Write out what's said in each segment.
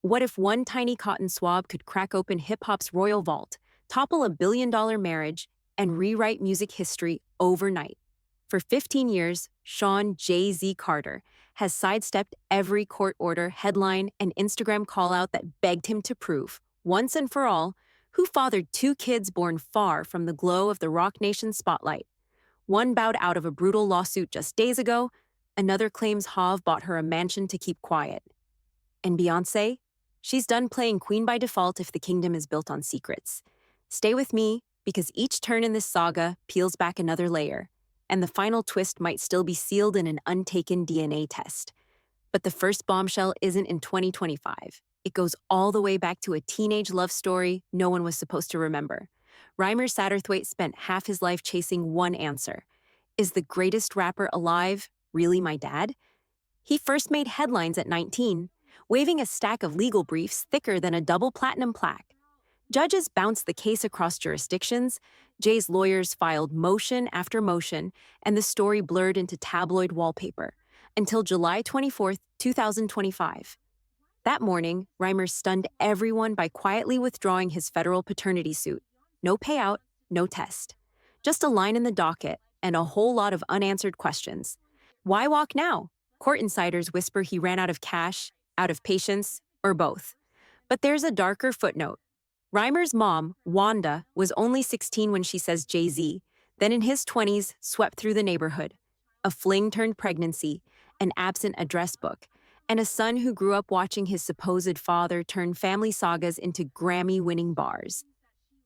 What if one tiny cotton swab could crack open hip hop's royal vault, topple a $1 billion marriage, and rewrite music history overnight? For 15 years, Sean Jay-Z Carter has sidestepped every court order, headline, and Instagram call-out that begged him to prove, once and for all, who fathered two kids born far from the glow of the Roc Nation spotlight. One bowed out of a brutal lawsuit just days ago, another claims Hav bought her a mansion to keep quiet. And Beyoncé? She's done playing queen by default if the kingdom is built on secrets. Stay with me, because each turn in this saga peels back another layer, and the final twist might still be sealed in an untaken DNA test. But the first bombshell isn't in 2025. It goes all the way back to a teenage love story no one was supposed to remember. Reimer Satterthwaite spent half his life chasing one answer. Is the greatest rapper alive really my dad? He first made headlines at 19, waving a stack of legal briefs thicker than a double platinum plaque. Judges bounced the case across jurisdictions, Jay's lawyers filed motion after motion, and the story blurred into tabloid wallpaper, until July 24, 2025. That morning, Reimer stunned everyone by quietly withdrawing his federal paternity suit. No payout, no test. Just a line in the docket, and a whole lot of unanswered questions. Why walk now? Court insiders whisper he ran out of cash, out of patience, or both. But there's a darker footnote. Reimer's mom, Wanda, was only 16 when she says Jay-Z, then in his 20s swept through the neighborhood. A fling turned pregnancy, an absent address book, and a son who grew up watching his supposed father turn family sagas into Grammy-winning bars.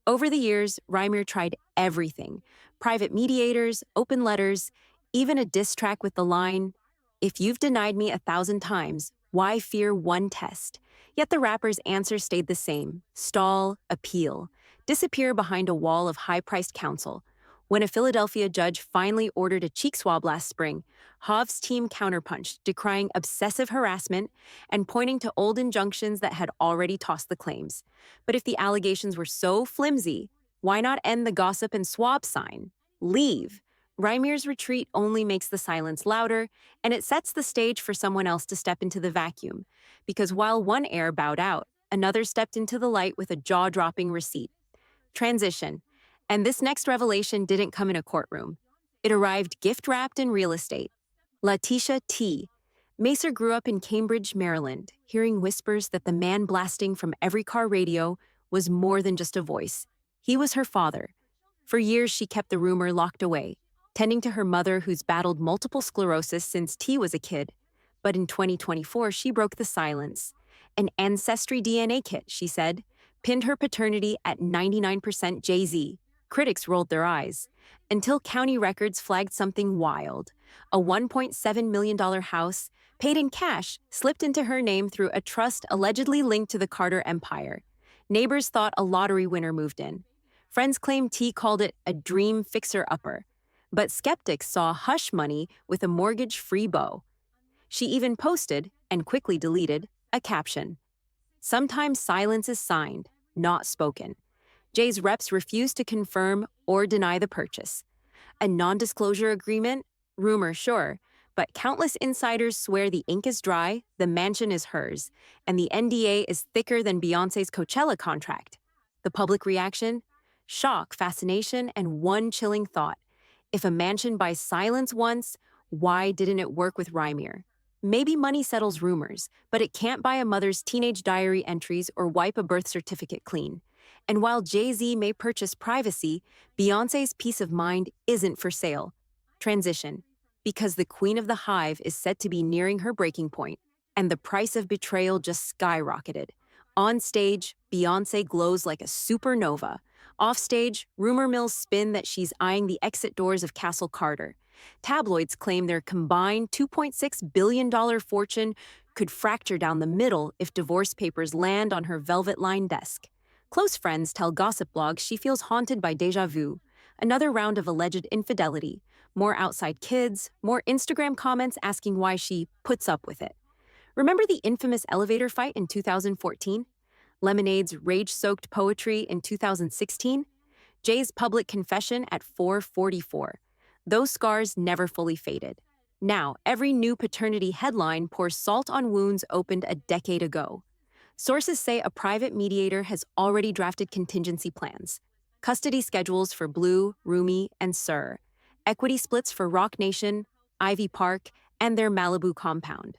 Over the years, Reimer tried everything: private mediators, open letters, even a diss track with the line, "If you've denied me 1,000 times, why fear one test?" Yet the rapper's answer stayed the same: stall, appeal, disappear behind a wall of high-priced counsel. When a Philadelphia judge finally ordered a cheek swab last spring, Hov's team counterpunched, decrying obsessive harassment and pointing to old injunctions that had already tossed the claims. But if the allegations were so flimsy, why not end the gossip and swab sign? Leave. Reimer's retreat only makes the silence louder, and it sets the stage for someone else to step into the vacuum. Because while one heir bowed out, another stepped into the light with a jaw-dropping receipt. Transition. And this next revelation didn't come in a courtroom. It arrived gift-wrapped in real estate. Letitia T. Macer grew up in Cambridge, Maryland, hearing whispers that the man blasting from every car radio was more than just a voice. He was her father. For years, she kept the rumor locked away, tending to her mother who's battled multiple sclerosis since T was a kid. But in 2024, she broke the silence. An ancestry DNA kit, she said, pinned her paternity at 99% Jay-Z. Critics rolled their eyes, until county records flagged something wild. A $1.7 million house, paid in cash, slipped into her name through a trust allegedly linked to the Carter empire. Neighbors thought a lottery winner moved in. Friends claimed T called it a dream fixer-upper. But skeptics saw hush money with a mortgage-free beau. She even posted, and quickly deleted, a caption. Sometimes silence is signed, not spoken. Jay's reps refused to confirm or deny the purchase. A non-disclosure agreement? Rumor, sure, but countless insiders swear the ink is dry, the mansion is hers, and the NDA is thicker than Beyoncé's Coachella contract. The public reaction? Shock, fascination, and one chilling thought. If a mansion buys silence once, why didn't it work with Reimer? Maybe money settles rumors, but it can't buy a mother's teenage diary entries or wipe a birth certificate clean. And while Jay-Z may purchase privacy, Beyoncé's peace of mind isn't for sale. Transition. Because the queen of the hive is said to be nearing her breaking point, and the price of betrayal just skyrocketed. On stage, Beyoncé glows like a supernova. Offstage, rumor mills spin that she's eyeing the exit doors of Castle Carter. Tabloids claim their combined $2.6 billion fortune could fracture down the middle if divorce papers land on her velvet-lined desk. Close friends tell gossip blogs she feels haunted by déjà vu, another round of alleged infidelity, more outside kids, more Instagram comments asking why she puts up with it. Remember the infamous elevator fight in 2014? Lemonade's rage-soaked poetry in 2016? Jay's public confession at 4:44. Those scars never fully faded. Now, every new paternity headline pours salt on wounds opened a decade ago. Sources say a private mediator has already drafted contingency plans, custody schedules for Blue, Rumi, and Sur, equity splits for Rock Nation, Ivy Park, and their Malibu compound.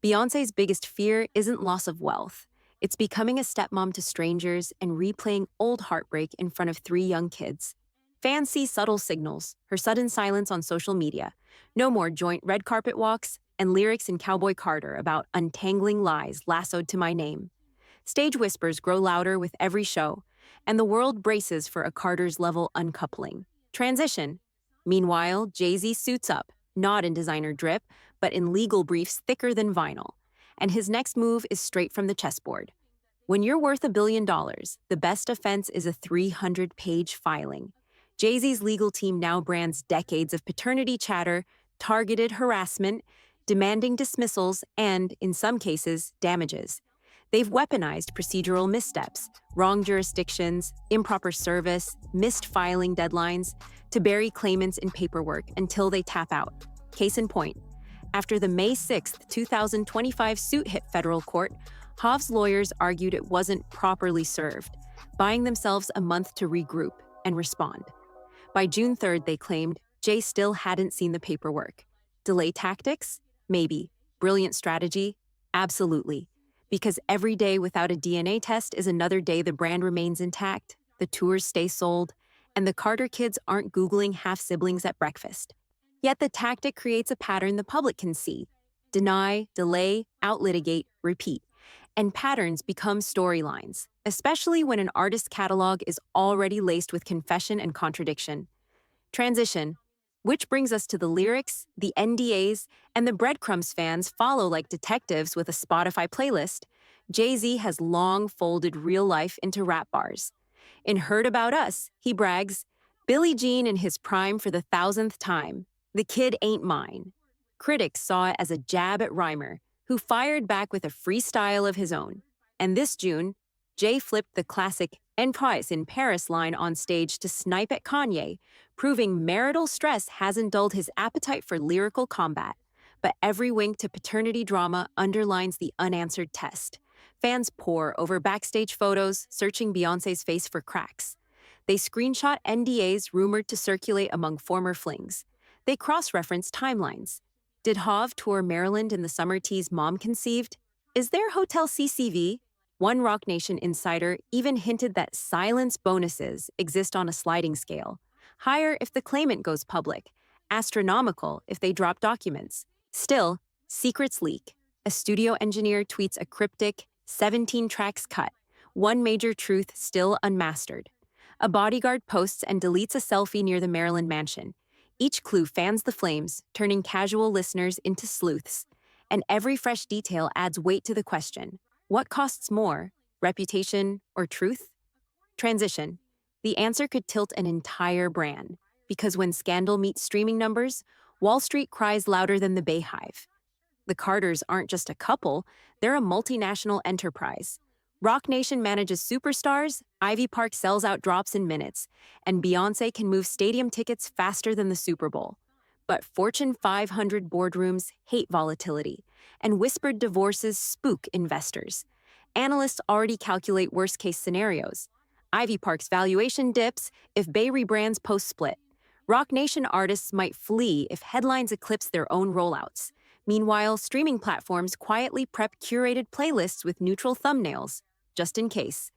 Beyoncé's biggest fear isn't loss of wealth. It's becoming a stepmom to strangers and replaying old heartbreak in front of three young kids. Fans see subtle signals, her sudden silence on social media, no more joint red carpet walks, and lyrics in Cowboy Carter about untangling lies lassoed to my name. Stage whispers grow louder with every show, and the world braces for a Carter's level uncoupling. Transition. Meanwhile, Jay-Z suits up, not in designer drip, but in legal briefs thicker than vinyl. And his next move is straight from the chessboard. When you're worth $1 billion, the best offense is a 300-page filing. Jay-Z's legal team now brands decades of paternity chatter, targeted harassment, demanding dismissals, and, in some cases, damages. They've weaponized procedural missteps, wrong jurisdictions, improper service, missed filing deadlines, to bury claimants in paperwork until they tap out. Case in point, after the May 6, 2025 suit hit federal court, Hov's lawyers argued it wasn't properly served, buying themselves a month to regroup and respond. By June 3rd, they claimed Jay still hadn't seen the paperwork. Delay tactics? Maybe. Brilliant strategy? Absolutely. Because every day without a DNA test is another day the brand remains intact, the tours stay sold, and the Carter kids aren't Googling half-siblings at breakfast. Yet the tactic creates a pattern the public can see. Deny, delay, outlitigate, repeat. And patterns become storylines, especially when an artist's catalog is already laced with confession and contradiction. Transition. Which brings us to the lyrics, the NDAs, and the breadcrumbs fans follow like detectives with a Spotify playlist. Jay-Z has long folded real life into rap bars. In Heard About Us, he brags, Billie Jean in his prime for the 1,000th time. The kid ain't mine. Critics saw it as a jab at Rhymer, who fired back with a freestyle of his own. And this June, Jay flipped the classic Empires in Paris line on stage to snipe at Kanye, proving marital stress hasn't dulled his appetite for lyrical combat. But every wink to paternity drama underlines the unanswered test. Fans pore over backstage photos, searching Beyoncé's face for cracks. They screenshot NDAs rumored to circulate among former flings. They cross-reference timelines. Did Hov tour Maryland in the summer tease mom conceived? Is there Hotel CCV? One Rock Nation insider even hinted that silence bonuses exist on a sliding scale. Higher if the claimant goes public, astronomical if they drop documents. Still, secrets leak. A studio engineer tweets a cryptic 17 tracks cut, one major truth still unmastered. A bodyguard posts and deletes a selfie near the Maryland mansion. Each clue fans the flames, turning casual listeners into sleuths. And every fresh detail adds weight to the question. What costs more, reputation or truth? Transition. The answer could tilt an entire brand, because when scandal meets streaming numbers, Wall Street cries louder than the Bayhive. The Carters aren't just a couple, they're a multinational enterprise. Rock Nation manages superstars, Ivy Park sells out drops in minutes, and Beyoncé can move stadium tickets faster than the Super Bowl. But Fortune 500 boardrooms hate volatility, and whispered divorces spook investors. Analysts already calculate worst-case scenarios. Ivy Park's valuation dips if Bay rebrands post-split. Rock Nation artists might flee if headlines eclipse their own rollouts. Meanwhile, streaming platforms quietly prep curated playlists with neutral thumbnails, just in case.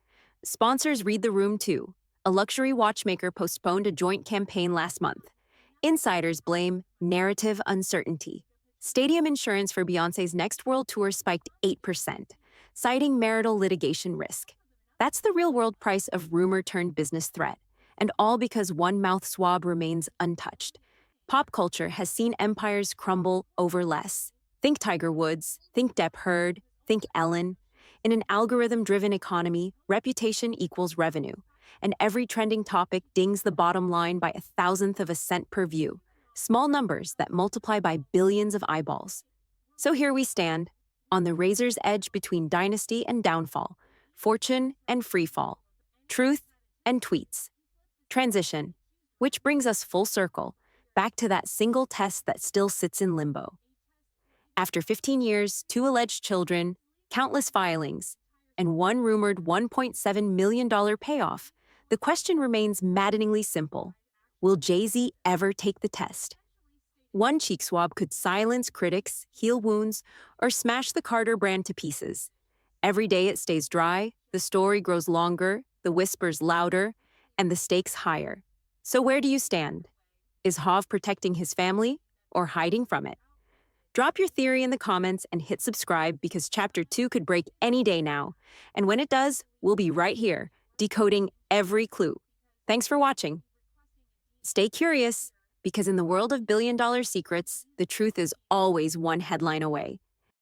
Sponsors read the room too. A luxury watchmaker postponed a joint campaign last month. Insiders blame narrative uncertainty. Stadium insurance for Beyoncé's next world tour spiked 8%, citing marital litigation risk. That's the real-world price of rumor-turned-business threat, and all because one mouth swab remains untouched. Pop culture has seen empires crumble over less. Think Tiger Woods, think Depp Heard, think Ellen. In an algorithm-driven economy, reputation equals revenue, and every trending topic dings the bottom line by 1,000th of a cent per view, small numbers that multiply by billions of eyeballs. So here we stand, on the razor's edge between dynasty and downfall, fortune and freefall, truth and tweets. Transition, which brings us full circle, back to that single test that still sits in limbo. After 15 years, 2 alleged children, countless filings, and one rumored $1.7 million payoff, the question remains maddeningly simple. Will Jay-Z ever take the test? One cheek swab could silence critics, heal wounds, or smash the Carter brand to pieces. Every day it stays dry, the story grows longer, the whispers louder, and the stakes higher. So where do you stand? Is Hov protecting his family or hiding from it? Drop your theory in the comments and hit subscribe because Chapter 2 could break any day now. And when it does, we'll be right here, decoding every clue. Thanks for watching. Stay curious, because in the world of billion-dollar secrets, the truth is always one headline away.